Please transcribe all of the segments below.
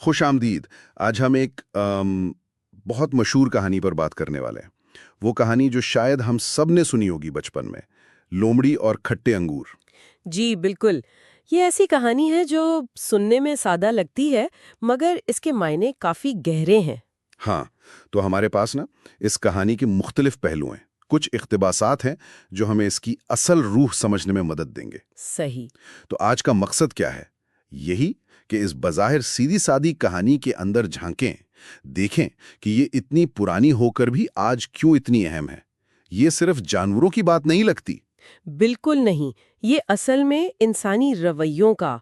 خوش آمدید۔ آج ہم ایک بہت مشہور کہانی پر بات کرنے والے ہیں۔ وہ کہانی جو شاید ہم سب نے سنی ہوگی بچپن میں، لومڑی اور کھٹے انگور۔ جی بالکل، یہ ایسی کہانی ہے جو سننے میں سادہ لگتی ہے مگر اس کے معنی کافی گہرے ہیں۔ ہاں، تو ہمارے پاس نا اس کہانی کے مختلف پہلو ہیں، کچھ اقتباسات ہیں جو ہمیں اس کی اصل روح سمجھنے میں مدد دیں گے۔ صحیح۔ تو آج کا مقصد کیا ہے؟ یہی کہ اس بظاہر سیدھی سادی کہانی کے اندر جھانکیں، دیکھیں کہ یہ اتنی پرانی ہو کر بھی آج کیوں اتنی اہم ہے۔ یہ صرف جانوروں کی بات نہیں لگتی۔ بالکل نہیں، یہ اصل میں انسانی رویوں کا،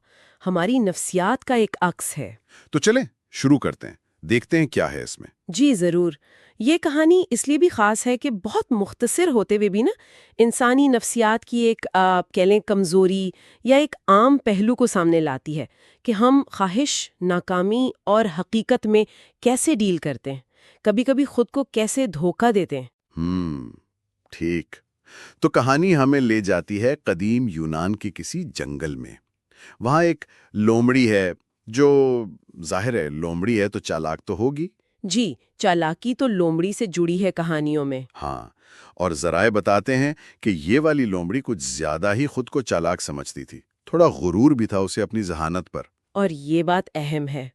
ہماری نفسیات کا ایک عکس ہے۔ تو چلیں شروع کرتے ہیں، دیکھتے ہیں کیا ہے اس میں۔ جی ضرور۔ یہ کہانی اس لیے بھی خاص ہے کہ بہت مختصر ہوتے ہوئے بھی نا انسانی نفسیات کی ایک کہہ لیں کمزوری یا ایک عام پہلو کو سامنے لاتی ہے کہ ہم خواہش، ناکامی اور حقیقت میں کیسے ڈیل کرتے ہیں، کبھی کبھی خود کو کیسے دھوکہ دیتے ہیں۔ ٹھیک۔ تو کہانی ہمیں لے جاتی ہے قدیم یونان کے کسی جنگل میں۔ وہاں ایک لومڑی ہے جو ظاہر ہے لومڑی ہے تو چالاک تو ہوگی۔ جی، چالاکی تو لومڑی سے جڑی ہے کہانیوں میں۔ ہاں، اور ذرائع بتاتے ہیں کہ یہ والی لومڑی کچھ زیادہ ہی خود کو چالاک سمجھتی تھی، تھوڑا غرور بھی تھا اسے اپنی ذہانت پر۔ اور یہ بات اہم ہے،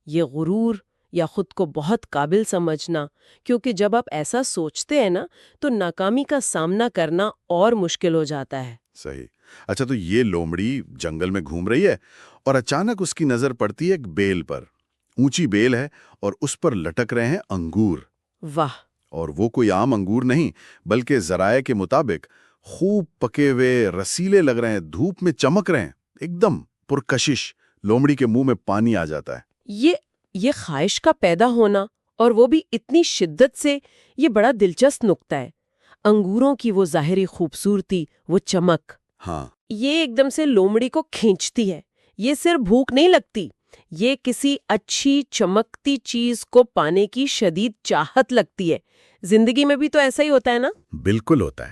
یہ غرور یا خود کو بہت قابل سمجھنا، کیونکہ جب آپ ایسا سوچتے ہیں نا تو ناکامی کا سامنا کرنا اور مشکل ہو جاتا ہے۔ صحیح۔ اچھا، تو یہ لومڑی جنگل میں گھوم رہی ہے اور اچانک اس کی نظر پڑتی ہے ایک بیل پر۔ اونچی بیل ہے اور اس پر لٹک رہے ہیں انگور۔ واہ! اور وہ کوئی عام انگور نہیں، بلکہ ذرائع کے مطابق خوب پکے ہوئے، رسیلے لگ رہے ہیں، دھوپ میں چمک رہے ہیں، ایک دم پرکشش۔ لومڑی کے منہ میں پانی آ جاتا ہے۔ یہ خواہش کا پیدا ہونا اور وہ بھی اتنی شدت سے، یہ بڑا دلچسپ نکتہ ہے۔ انگوروں کی وہ ظاہری خوبصورتی، وہ چمک، ہاں، یہ ایک دم سے لومڑی کو کھینچتی ہے۔ یہ صرف بھوک نہیں لگتی، یہ کسی اچھی چمکتی چیز کو پانے کی شدید چاہت لگتی ہے۔ زندگی میں بھی تو ایسا ہی ہوتا ہے نا؟ بالکل ہوتا ہے۔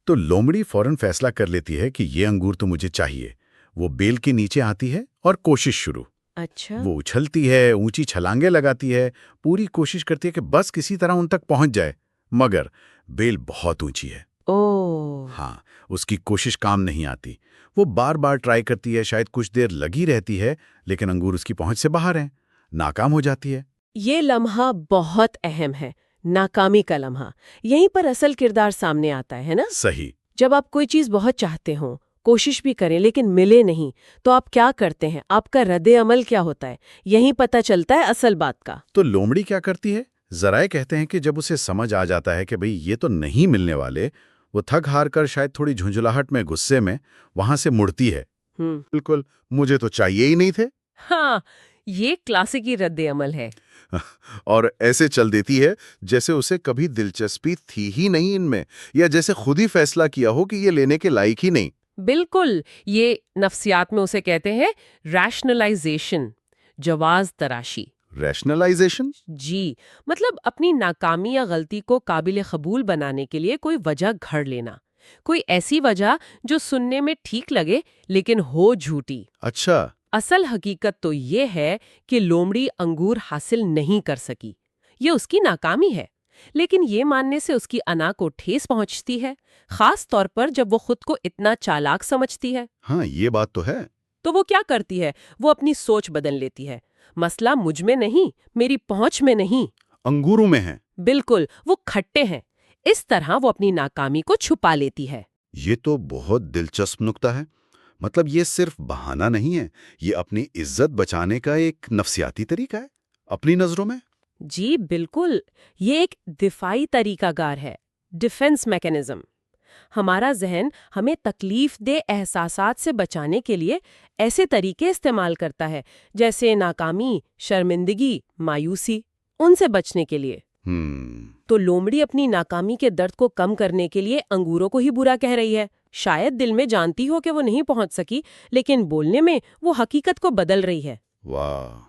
تو لومڑی فوراً فیصلہ کر لیتی ہے کہ یہ انگور تو مجھے چاہیے۔ وہ بیل کے نیچے آتی ہے اور کوشش شروع۔ اچھا۔ وہ اچھلتی ہے، اونچی چھلانگیں لگاتی ہے، پوری کوشش کرتی ہے کہ بس کسی طرح ان تک پہنچ جائے، مگر بیل بہت اونچی ہے۔ اوہ! ہاں، اس کی کوشش کام نہیں آتی۔ وہ بار بار ٹرائی کرتی ہے، شاید کچھ دیر لگی رہتی ہے، لیکن انگور اس کی پہنچ سے باہر ہیں، ناکام ہو جاتی ہے۔ یہ لمحہ بہت اہم ہے، ناکامی کا لمحہ۔ یہیں پر اصل کردار سامنے آتا ہے نا؟ صحیح۔ جب آپ کوئی چیز بہت چاہتے ہوں، کوشش بھی کریں لیکن ملے نہیں، تو آپ کیا کرتے ہیں؟ آپ کا رد عمل کیا ہوتا ہے؟ یہیں پتہ چلتا ہے اصل بات کا۔ تو لومڑی کیا کرتی ہے؟ ذرائع کہتے ہیں کہ جب اسے سمجھ آ جاتا ہے کہ بھئی یہ تو نہیں ملنے والے، وہ تھک ہار کر شاید تھوڑی جھنجھلاہٹ میں، غصے میں وہاں سے مڑتی ہے۔ بالکل، مجھے تو چاہیے ہی نہیں تھے۔ ہاں، یہ کلاسیکی رد عمل ہے۔ اور ایسے چل دیتی ہے جیسے اسے کبھی دلچسپی تھی ہی نہیں ان میں، یا جیسے خود ہی فیصلہ کیا ہو کہ یہ لینے کے لائق ہی نہیں۔ بالکل، یہ نفسیات میں اسے کہتے ہیں ریشنلائزیشن، جواز تراشی۔ ریشنلائزیشن؟ جی، مطلب اپنی ناکامی یا غلطی کو قابل قبول بنانے کے لیے کوئی وجہ گھڑ لینا، کوئی ایسی وجہ جو سننے میں ٹھیک لگے لیکن ہو جھوٹی۔ اچھا۔ اصل حقیقت تو یہ ہے کہ لومڑی انگور حاصل نہیں کر سکی، یہ اس کی ناکامی ہے، لیکن یہ ماننے سے اس کی انا کو ٹھیس پہنچتی ہے، خاص طور پر جب وہ خود کو اتنا چالاک سمجھتی ہے۔ ہاں، یہ بات تو ہے۔ تو وہ کیا کرتی ہے؟ وہ اپنی سوچ بدل لیتی ہے۔ مسئلہ مجھ میں نہیں، میری پہنچ میں نہیں، انگوروں میں ہے۔ بالکل، وہ کھٹے ہیں۔ اس طرح وہ اپنی ناکامی کو چھپا لیتی ہے۔ یہ تو بہت دلچسپ نکتہ ہے۔ مطلب یہ صرف بہانہ نہیں ہے، یہ اپنی عزت بچانے کا ایک نفسیاتی طریقہ ہے اپنی نظروں میں۔ جی بالکل، یہ ایک دفاعی طریقہ کار ہے، ڈیفنس میکینزم۔ ہمارا ذہن ہمیں تکلیف دہ احساسات سے بچانے کے لیے ایسے طریقے استعمال کرتا ہے، جیسے ناکامی، شرمندگی، مایوسی، ان سے بچنے کے لیے۔ تو لومڑی اپنی ناکامی کے درد کو کم کرنے کے لیے انگوروں کو ہی برا کہہ رہی ہے۔ شاید دل میں جانتی ہو کہ وہ نہیں پہنچ سکی، لیکن بولنے میں وہ حقیقت کو بدل رہی ہے۔ واہ!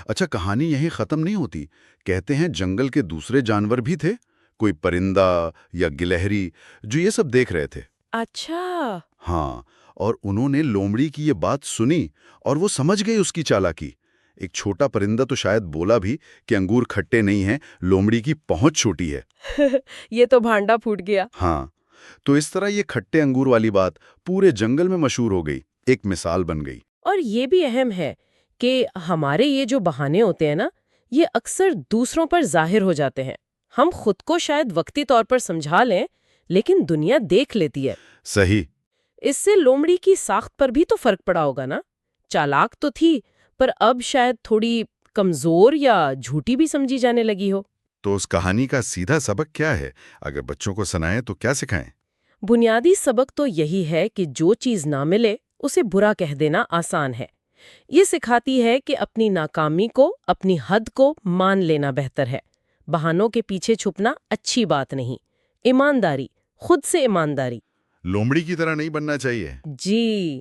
اچھا، کہانی یہیں ختم نہیں ہوتی۔ کہتے ہیں جنگل کے دوسرے جانور بھی تھے، کوئی پرندہ یا گلہری، جو یہ سب دیکھ رہے تھے۔ اچھا۔ ہاں، اور انہوں نے لومڑی کی یہ بات سنی اور وہ سمجھ گئی اس کی چالاکی۔ ایک چھوٹا پرندہ تو شاید بولا بھی کہ انگور کھٹے نہیں ہیں، لومڑی کی پہنچ چھوٹی ہے۔ یہ تو بھانڈا پھوٹ گیا۔ ہاں، تو اس طرح یہ کھٹے انگور والی بات پورے جنگل میں مشہور ہو گئی، ایک مثال بن گئی۔ اور یہ بھی اہم ہے کہ ہمارے یہ جو بہانے ہوتے ہیں نا، یہ اکثر دوسروں پر ظاہر ہو جاتے ہیں۔ ہم خود کو شاید وقتی طور پر سمجھا لیں، لیکن دنیا دیکھ لیتی ہے۔ صحیح۔ اس سے لومڑی کی ساخت پر بھی تو فرق پڑا ہوگا نا؟ چالاک تو تھی، پر اب شاید تھوڑی کمزور یا جھوٹی بھی سمجھی جانے لگی ہو۔ تو اس کہانی کا سیدھا سبق کیا ہے؟ اگر بچوں کو سنائیں تو کیا سکھائیں؟ بنیادی سبق تو یہی ہے کہ جو چیز نہ ملے اسے برا کہہ دینا آسان ہے۔ یہ سکھاتی ہے کہ اپنی ناکامی کو، اپنی حد کو مان لینا بہتر ہے۔ بہانوں کے پیچھے چھپنا اچھی بات نہیں۔ ایمانداری، خود سے ایمانداری۔ لومڑی کی طرح نہیں بننا چاہیے۔ جی،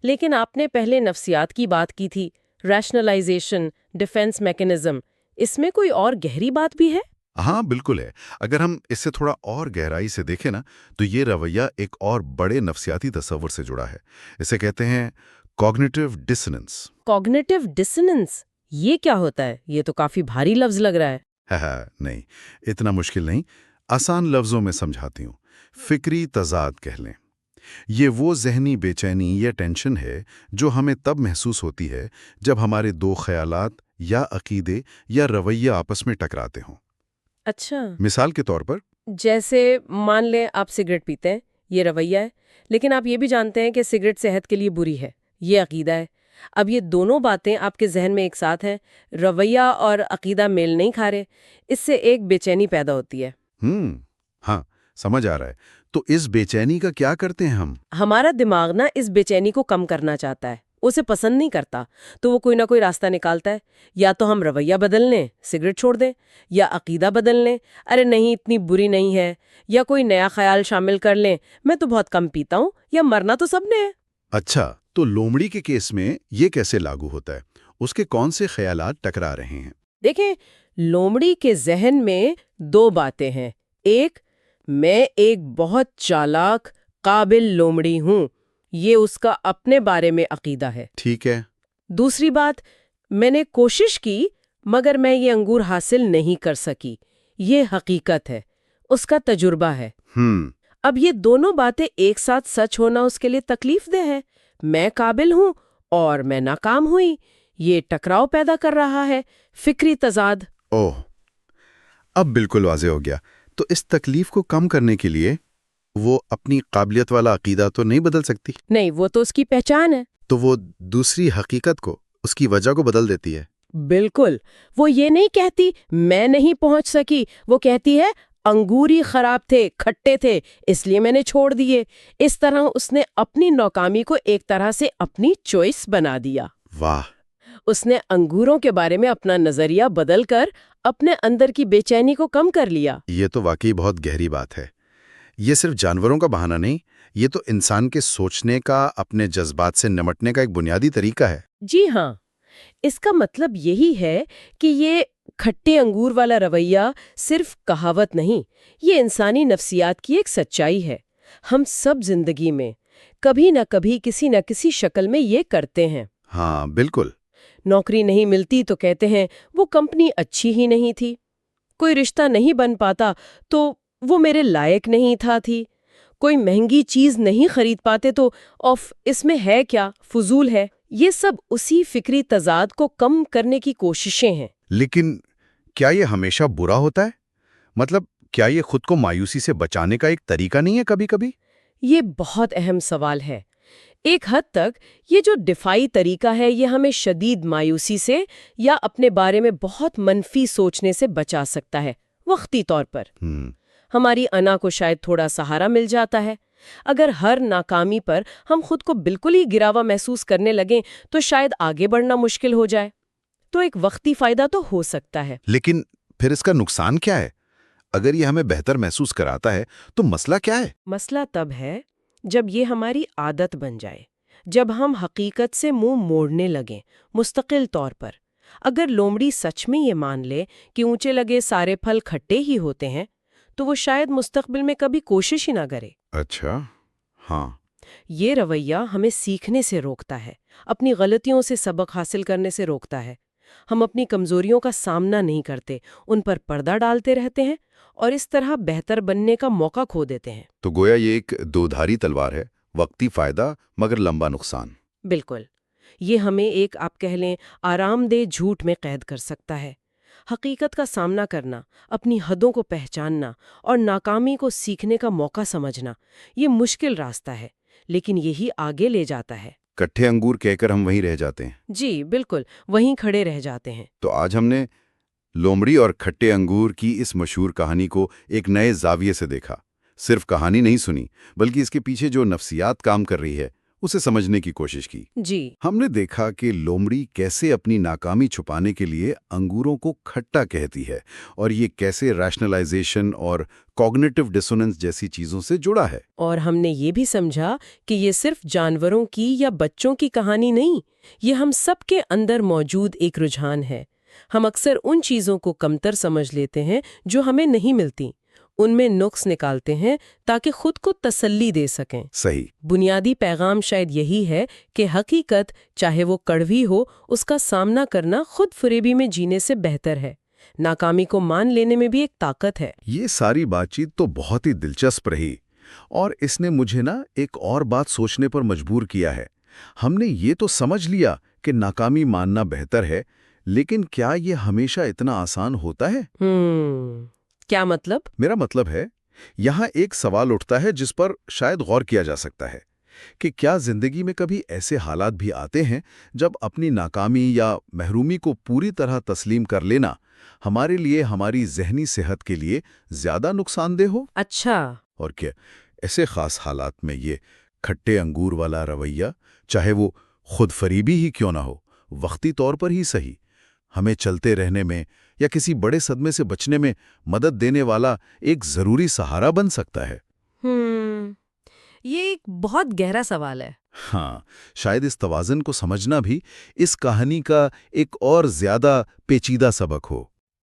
لیکن آپ نے پہلے نفسیات کی بات کی تھی، ریشنلائزیشن، ڈیفense میکنزم، اس میں کوئی اور گہری بات بھی ہے؟ ہاں بالکل ہے۔ اگر ہم اس سے تھوڑا اور گہرائی سے دیکھیں نا تو یہ رویہ ایک اور بڑے نفسیاتی تصور سے جڑا ہے۔ اسے کہتے ہیں کوگنیٹو ڈسننس۔ کوگنیٹو ڈسننس، یہ کیا ہوتا ہے؟ یہ تو کافی بھاری لفظ لگ رہا ہے۔ نہیں، اتنا مشکل نہیں، آسان لفظوں میں سمجھاتی ہوں۔ فکری تضاد کہہ لیں۔ یہ وہ ذہنی بے چینی یا ٹینشن ہے جو ہمیں تب محسوس ہوتی ہے جب ہمارے دو خیالات یا عقیدے یا رویہ آپس میں ٹکراتے ہوں۔ اچھا، مثال کے طور پر جیسے مان لیں آپ سگریٹ پیتے ہیں، یہ رویہ ہے، لیکن آپ یہ بھی جانتے ہیں کہ سگریٹ صحت کے لیے بری ہے، یہ عقیدہ ہے۔ اب یہ دونوں باتیں آپ کے ذہن میں ایک ساتھ ہیں، رویہ اور عقیدہ میل نہیں کھا رہے، اس سے ایک بے چینی پیدا ہوتی ہے۔ ہاں سمجھ آ رہا ہے۔ تو اس بے چینی کا کیا کرتے ہیں ہم؟ ہمارا دماغ نا اس بے چینی کو کم کرنا چاہتا ہے، اسے پسند نہیں کرتا، تو وہ کوئی نہ کوئی راستہ نکالتا ہے۔ یا تو ہم رویہ بدل لیں، سگریٹ چھوڑ دیں، یا عقیدہ بدل لیں، ارے نہیں اتنی بری نہیں ہے، یا کوئی نیا خیال شامل کر لیں، میں تو بہت کم پیتا ہوں، یا مرنا تو سب نے ہے۔ اچھا، تو لومڑی کے کیس میں یہ کیسے لاگو ہوتا ہے؟ اس کے کون سے خیالات ٹکرا رہے ہیں؟ دیکھیں، لومڑی کے ذہن میں دو باتیں ہیں۔ ایک، میں ایک بہت چالاک، قابل لومڑی ہوں، یہ اس کا اپنے بارے میں عقیدہ ہے۔ ٹھیک ہے۔ دوسری بات، میں نے کوشش کی مگر میں یہ انگور حاصل نہیں کر سکی، یہ حقیقت ہے، اس کا تجربہ ہے۔ اب یہ دونوں باتیں ایک ساتھ سچ ہونا اس کے لیے تکلیف دہ ہے۔ میں قابل ہوں اور میں ناکام ہوئی، یہ ٹکراؤ پیدا کر رہا ہے، فکری تضاد۔ اوہ، اب بالکل واضح ہو گیا۔ تو اس تکلیف کو کم کرنے کے لیے وہ اپنی قابلیت والا عقیدہ تو نہیں بدل سکتی؟ نہیں، وہ تو اس کی پہچان ہے۔ تو وہ دوسری حقیقت کو، اس کی وجہ کو بدل دیتی ہے۔ بالکل، وہ یہ نہیں کہتی میں نہیں پہنچ سکی، وہ کہتی ہے انگوری خراب تھے، کھٹے تھے، اس لیے میں نے چھوڑ دیے۔ اس طرح اس نے اپنی ناکامی کو ایک طرح سے اپنی چوائس بنا دیا۔ واہ! اس نے انگوروں کے بارے میں اپنا نظریہ بدل کر اپنے اندر کی بے چینی کو کم کر لیا۔ یہ تو واقعی بہت گہری بات ہے۔ یہ صرف جانوروں کا بہانہ نہیں، یہ تو انسان کے سوچنے کا، اپنے جذبات سے نمٹنے کا ایک بنیادی طریقہ ہے۔ جی ہاں، اس کا مطلب یہی ہے کہ یہ کھٹے انگور والا رویہ صرف کہاوت نہیں، یہ انسانی نفسیات کی ایک سچائی ہے۔ ہم سب زندگی میں کبھی نہ کبھی کسی نہ کسی شکل میں یہ کرتے ہیں۔ ہاں بالکل۔ نوکری نہیں ملتی تو کہتے ہیں وہ کمپنی اچھی ہی نہیں تھی، کوئی رشتہ نہیں بن پاتا تو وہ میرے لائق نہیں تھی، کوئی مہنگی چیز نہیں خرید پاتے تو اس میں ہے کیا، فضول ہے۔ یہ سب اسی فکری تضاد کو کم کرنے کی کوششیں ہیں۔ لیکن کیا یہ ہمیشہ برا ہوتا ہے؟ مطلب کیا یہ خود کو مایوسی سے بچانے کا ایک طریقہ نہیں ہے کبھی کبھی؟ یہ بہت اہم سوال ہے۔ ایک حد تک یہ جو دفاعی طریقہ ہے یہ ہمیں شدید مایوسی سے یا اپنے بارے میں بہت منفی سوچنے سے بچا سکتا ہے، وقتی طور پر۔ ہماری انا کو شاید تھوڑا سہارا مل جاتا ہے۔ اگر ہر ناکامی پر ہم خود کو بالکل ہی گرا ہوا محسوس کرنے لگیں تو شاید آگے بڑھنا مشکل ہو جائے۔ تو ایک وقتی فائدہ تو ہو سکتا ہے۔ لیکن پھر اس کا نقصان کیا ہے؟ اگر یہ ہمیں بہتر محسوس کراتا ہے تو مسئلہ کیا ہے؟ مسئلہ تب ہے جب یہ ہماری عادت بن جائے، جب ہم حقیقت سے منہ موڑنے لگیں مستقل طور پر۔ اگر لومڑی سچ میں یہ مان لے کہ اونچے لگے سارے پھل کھٹے ہی ہوتے ہیں تو وہ شاید مستقبل میں کبھی کوشش ہی نہ کرے۔ اچھا، ہاں۔ یہ رویہ ہمیں سیکھنے سے روکتا ہے، اپنی غلطیوں سے سبق حاصل کرنے سے روکتا ہے۔ ہم اپنی کمزوریوں کا سامنا نہیں کرتے، ان پر پردہ ڈالتے رہتے ہیں اور اس طرح بہتر بننے کا موقع کھو دیتے ہیں۔ تو گویا یہ ایک دودھاری تلوار ہے، وقتی فائدہ مگر لمبا نقصان۔ بالکل، یہ ہمیں ایک آپ کہہ لیں آرام دہ جھوٹ میں قید کر سکتا ہے۔ حقیقت کا سامنا کرنا، اپنی حدوں کو پہچاننا اور ناکامی کو سیکھنے کا موقع سمجھنا، یہ مشکل راستہ ہے، لیکن یہی آگے لے جاتا ہے۔ کٹھے انگور کہہ کر ہم وہیں رہ جاتے ہیں۔ جی بالکل، وہیں کھڑے رہ جاتے ہیں۔ تو آج ہم نے لومڑی اور کھٹے انگور کی اس مشہور کہانی کو ایک نئے زاویے سے دیکھا۔ صرف کہانی نہیں سنی، بلکہ اس کے پیچھے جو نفسیات کام کر رہی ہے اسے سمجھنے کی کوشش کی۔ جی ہم نے دیکھا کہ لومڑی کیسے اپنی ناکامی چھپانے کے لیے انگوروں کو کھٹا کہتی ہے، اور یہ کیسے ریشنلائزیشن اور کوگنیٹو ڈسوننس جیسی چیزوں سے جڑا ہے۔ اور ہم نے یہ بھی سمجھا کہ یہ صرف جانوروں کی یا بچوں کی کہانی نہیں، یہ ہم سب کے اندر موجود ایک رجحان ہے۔ ہم اکثر ان چیزوں کو کمتر سمجھ لیتے ہیں جو ہمیں نہیں ملتی، ان میں نقص نکالتے ہیں تاکہ خود کو تسلی دے سکیں۔ صحیح۔ بنیادی پیغام شاید یہی ہے کہ حقیقت، چاہے وہ کڑوی ہو، اس کا سامنا کرنا خود فریبی میں جینے سے بہتر ہے۔ ناکامی کو مان لینے میں بھی ایک طاقت ہے۔ یہ ساری بات چیت تو بہت ہی دلچسپ رہی، اور اس نے مجھے ایک اور بات سوچنے پر مجبور کیا ہے۔ ہم نے یہ تو سمجھ لیا کہ ناکامی ماننا بہتر ہے، لیکن کیا یہ ہمیشہ اتنا آسان ہوتا ہے؟ کیا مطلب؟ میرا مطلب ہے، یہاں ایک سوال اٹھتا ہے جس پر شاید غور کیا جا سکتا ہے کہ کیا زندگی میں کبھی ایسے حالات بھی آتے ہیں جب اپنی ناکامی یا محرومی کو پوری طرح تسلیم کر لینا ہمارے لیے، ہماری ذہنی صحت کے لیے زیادہ نقصان دہ ہو؟ اچھا۔ اور کیا ایسے خاص حالات میں یہ کھٹے انگور والا رویہ، چاہے وہ خود فریبی ہی کیوں نہ ہو، وقتی طور پر ہی صحیح، ہمیں چلتے رہنے میں یا کسی بڑے صدمے سے بچنے میں مدد دینے والا ایک ضروری سہارا بن سکتا ہے؟ یہ ایک بہت گہرا سوال ہے۔ ہاں، شاید اس توازن کو سمجھنا بھی اس کہانی کا ایک اور زیادہ پیچیدہ سبق ہو۔